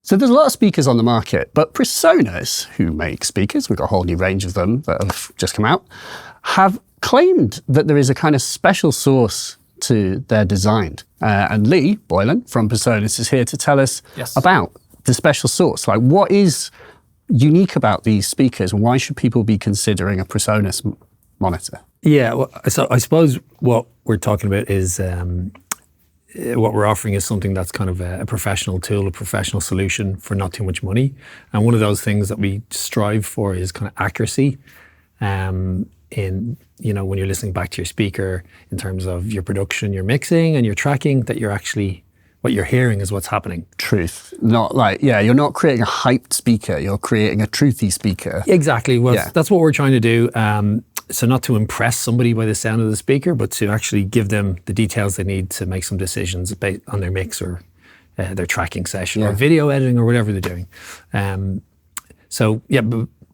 So there's a lot of speakers on the market, but PreSonus, who make speakers, we've got a whole new range of them that have just come out, have claimed that there is a kind of special sauce to their design. And Lee Boylan from PreSonus is here to tell us about the special sauce. Like, what is unique about these speakers, and why should people be considering a PreSonus monitor? Yeah, well, so I suppose what we're talking about is what we're offering is something that's kind of a professional tool, a professional solution for not too much money. And one of those things that we strive for is kind of accuracy in, you know, when you're listening back to your speaker in terms of your production, your mixing and your tracking, that you're actually, what you're hearing is what's happening. Truth. Not like, you're not creating a hyped speaker, you're creating a truthy speaker. Exactly. Well, that's what we're trying to do. So not to impress somebody by the sound of the speaker, but to actually give them the details they need to make some decisions based on their mix or their tracking session or video editing or whatever they're doing. But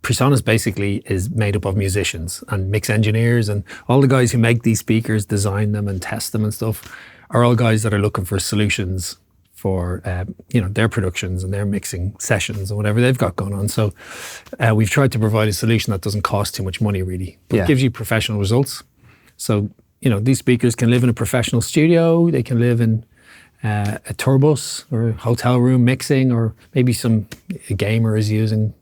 PreSonus basically is made up of musicians and mix engineers, and all the guys who make these speakers, design them and test them and stuff, are all guys that are looking for solutions for their productions and their mixing sessions and whatever they've got going on. So we've tried to provide a solution that doesn't cost too much money, really, but it gives you professional results. So, you know, these speakers can live in a professional studio, they can live in a tour bus or a hotel room mixing, or maybe a gamer is using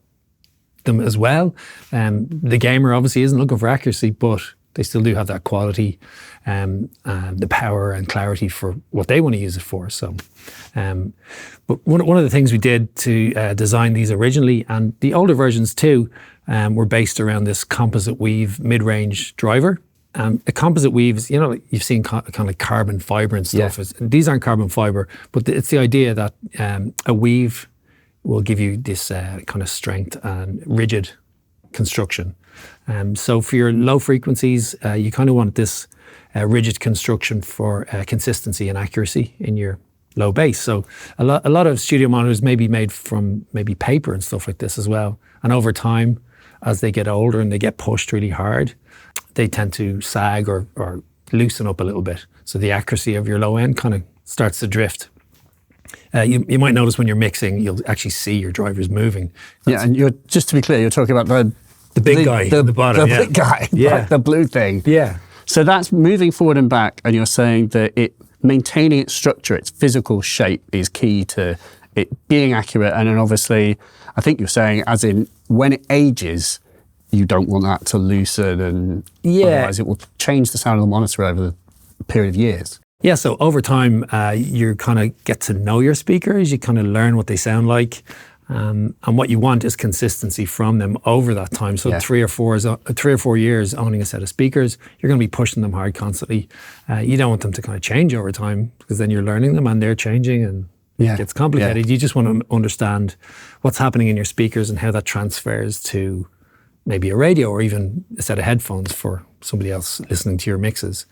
them as well. The gamer obviously isn't looking for accuracy, but they still do have that quality, the power and clarity for what they want to use it for. So, but one of the things we did to design these originally, and the older versions too, were based around this composite weave mid-range driver. A composite weaves, you know, you've seen kind of like carbon fiber and stuff. These aren't carbon fiber, but it's the idea that a weave will give you this kind of strength and rigid construction. So for your low frequencies, you kind of want this rigid construction for consistency and accuracy in your low bass. So a lot of studio monitors may be made from maybe paper and stuff like this as well. And over time, as they get older and they get pushed really hard, they tend to sag or loosen up a little bit. So the accuracy of your low end kind of starts to drift. You might notice when you're mixing, you'll actually see your drivers moving. And just to be clear, you're talking about the big guy at the bottom. The big guy, like the blue thing. Yeah. So that's moving forward and back, and you're saying that maintaining its structure, its physical shape, is key to it being accurate. And then obviously, I think you're saying, as in when it ages, you don't want that to loosen, and otherwise it will change the sound of the monitor over a period of years. Yeah, so over time, you kind of get to know your speakers, you kind of learn what they sound like, and what you want is consistency from them over that time. So 3 or 4 years owning a set of speakers, you're going to be pushing them hard constantly. You don't want them to kind of change over time, because then you're learning them and they're changing, and it gets complicated. You just want to understand what's happening in your speakers and how that transfers to maybe a radio or even a set of headphones for somebody else listening to your mixes.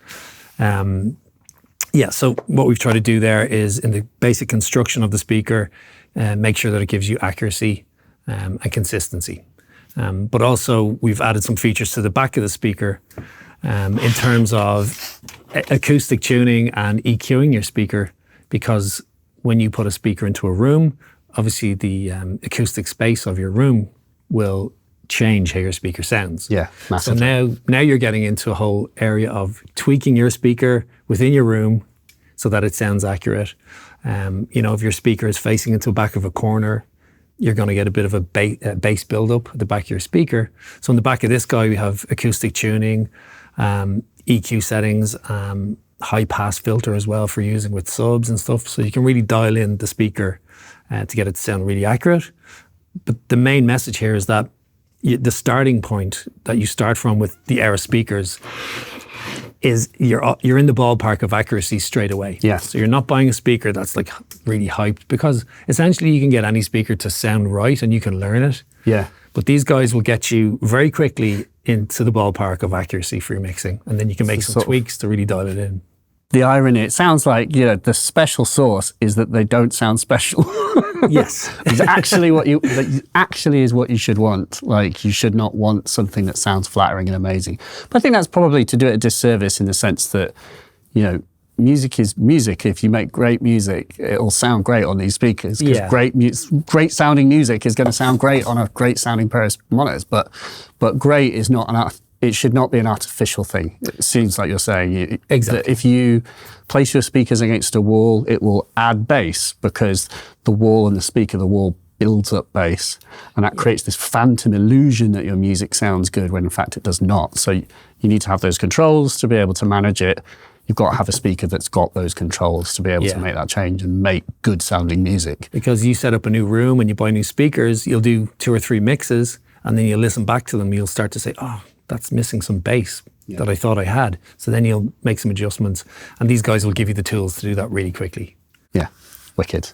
So what we've tried to do there is, in the basic construction of the speaker, make sure that it gives you accuracy and consistency. But also we've added some features to the back of the speaker in terms of acoustic tuning and EQing your speaker, because when you put a speaker into a room, obviously the acoustic space of your room will change how your speaker sounds. Yeah, massively. So now you're getting into a whole area of tweaking your speaker within your room so that it sounds accurate. If your speaker is facing into the back of a corner, you're going to get a bit of a bass buildup at the back of your speaker. So in the back of this guy, we have acoustic tuning, EQ settings, high pass filter as well for using with subs and stuff. So you can really dial in the speaker to get it to sound really accurate. But the main message here is that the starting point that you start from with the Era speakers is you're in the ballpark of accuracy straight away. Yeah. So you're not buying a speaker that's like really hyped, because essentially you can get any speaker to sound right and you can learn it. Yeah. But these guys will get you very quickly into the ballpark of accuracy for your mixing, and then you can make some tweaks to really dial it in. The irony, it sounds like, the special sauce is that they don't sound special. Yes. It's actually actually is what you should want. Like, you should not want something that sounds flattering and amazing. But I think that's probably to do it a disservice, in the sense that, music is music. If you make great music, it'll sound great on these speakers, because great sounding music is going to sound great on a great sounding pair of monitors. But great is not it should not be an artificial thing. It seems like you're saying that if you place your speakers against a wall, it will add bass, because the wall and the wall builds up bass, and that creates this phantom illusion that your music sounds good when in fact it does not. So you need to have those controls to be able to manage it. You've got to have a speaker that's got those controls to be able to make that change and make good sounding music. Because you set up a new room and you buy new speakers, you'll do 2 or 3 mixes, and then you'll listen back to them, you'll start to say, oh, that's missing some bass that I thought I had. So then you'll make some adjustments, and these guys will give you the tools to do that really quickly. Yeah, wicked.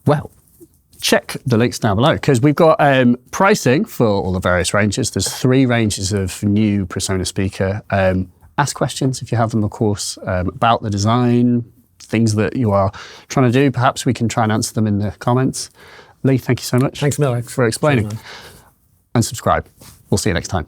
Well, check the links down below, because we've got pricing for all the various ranges. There's 3 ranges of new PreSonus speaker. Ask questions if you have them, of course, about the design, things that you are trying to do. Perhaps we can try and answer them in the comments. Lee, thank you so much. Thanks, Alex, for explaining. And subscribe. We'll see you next time.